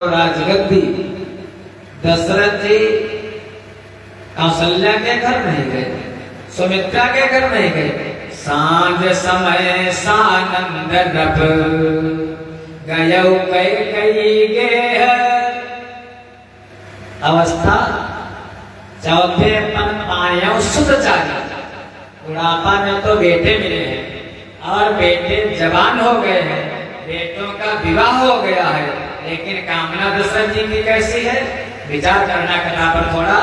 राजगद्दी दशरथ जी कौशल्या के घर नहीं गए, सुमित्रा के घर नहीं गए। सांझ समय सानंद नभ गयौ कई गे अवस्था चौथे पन पायो सुतचारी। बुढ़ापा में तो बेटे मिले हैं और बेटे जवान हो गए हैं, बेटों का विवाह हो गया है, लेकिन कामना दशरथ जी की कैसी है? विचार करना कथा पर थोड़ा,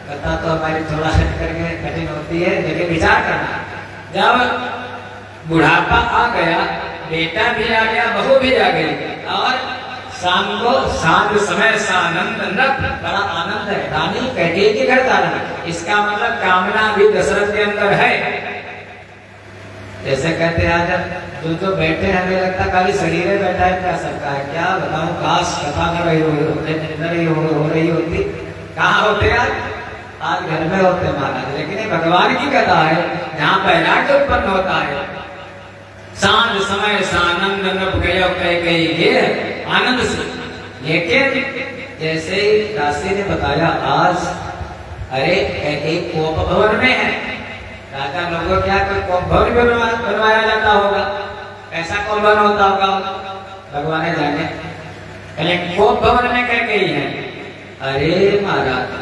कथा तो हमारी थोड़ा हट करके कठिन होती है, लेकिन विचार करना। जब बुढ़ापा आ गया, बेटा भी आ गया, बहू भी आ गई, और शाम को सांझ समय सानंद नभ, बड़ा आनंद है। रानी कैकेयी के घर जाना, इसका मतलब कामना भी दशरथ के अंदर है। जैसे कहते हैं आज जो बैठे हैं, हमें लगता खाली शरीर में बैठा है, क्या सबका है, क्या बताऊं, काश कथा कर रही हो रही होती। कहाँ होते आज घर में होते महाराज, लेकिन ये भगवान की कथा है जहाँ वैराग्य उत्पन्न होता है। सांझ समय सानंद नभ गयो कई गे, आनंद से। लेकिन जैसे ही दासी ने बताया आज अरे एक कोप भवन में है, राजा लोगों क्या कोप भवन बनवाया जाता होगा, ऐसा कौन भवन होता होगा भगवान जाने। कोप भवन में क्या कही है? अरे महाराज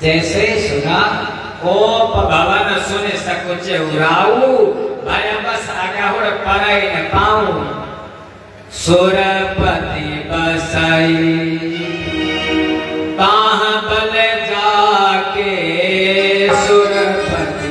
जैसे सुना कोप भवन सुन सकुच उराऊ, भय बस आज्ञा हो परई न पाऊं, सुरपति बसई कहाँ बल जाके सुरपति।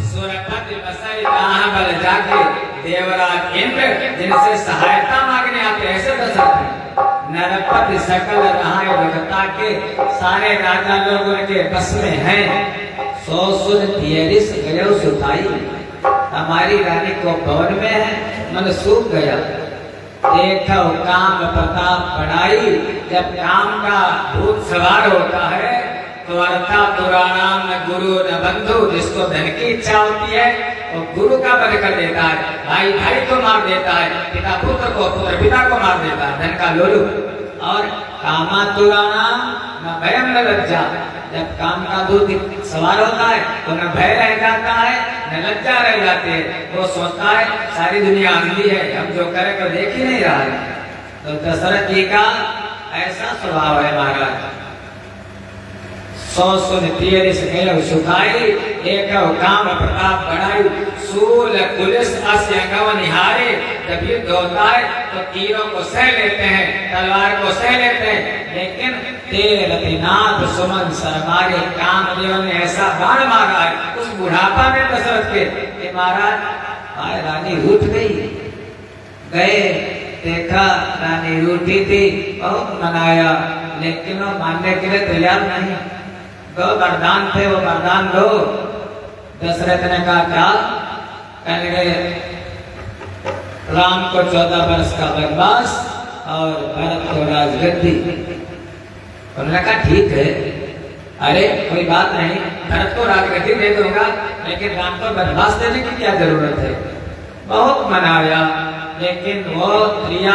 सुरपति बसई कहाँ बल जाके, देवराज इंद्र जिनसे सहायता मांगने आते ऐसे दशरथ नरपति सकल रहाय जगता के, सारे राजा लोग उनके बस में हैं। सो सुन थियरिस गयो सुताई, हमारी रानी को भवन में है, मन सूख गया। देखो काम प्रताप बढ़ाई, जब काम का भूत सवार होता है तो अर्था पुराणाम न गुरु न बंधु, जिसको धन की इच्छा होती है वो गुरु का वध कर देता है, भाई भाई को मार देता है, पिता पुत्र को, पुत्र पिता को मार देता है, धन का लोलू। और कामातुराणाम न भयम न लज्जा, जब काम का दूत सवार होता है तो न भय रह जाता है न लज्जा रह जाती है। वो सोचता है सारी दुनिया अंधी है, हम जो करें तो देख ही नहीं रहा है। तो दशरथ जी का ऐसा स्वभाव है महाराज। सो सुन थियरिस गयो सुखाई, एक काम प्रताप बढ़ाई, सूल पुलिस अस्य गव निहारे। जब युद्ध होता है तो तीरों को सह लेते हैं, तलवार को सह लेते हैं, लेकिन तेरनाथ सुमन सरमारे, कामदेव ने ऐसा बाण मारा है उस बुढ़ापा में दशरथ के महाराज रानी रूठ गई। गए देखा रानी रूठी थी, बहुत मनाया, लेकिन वो मानने के लिए तैयार नहीं। दो वरदान थे, वो वरदान दो। दशरथ ने कहा क्या? कहने राम को 14 वर्ष का वनवास और भरत को राजगद्दी। उन्होंने कहा ठीक है, अरे कोई बात नहीं, भरत को राजगद्दी दे दूंगा, लेकिन राम को वनवास देने की क्या जरूरत है। बहुत मनाया, लेकिन वो प्रिया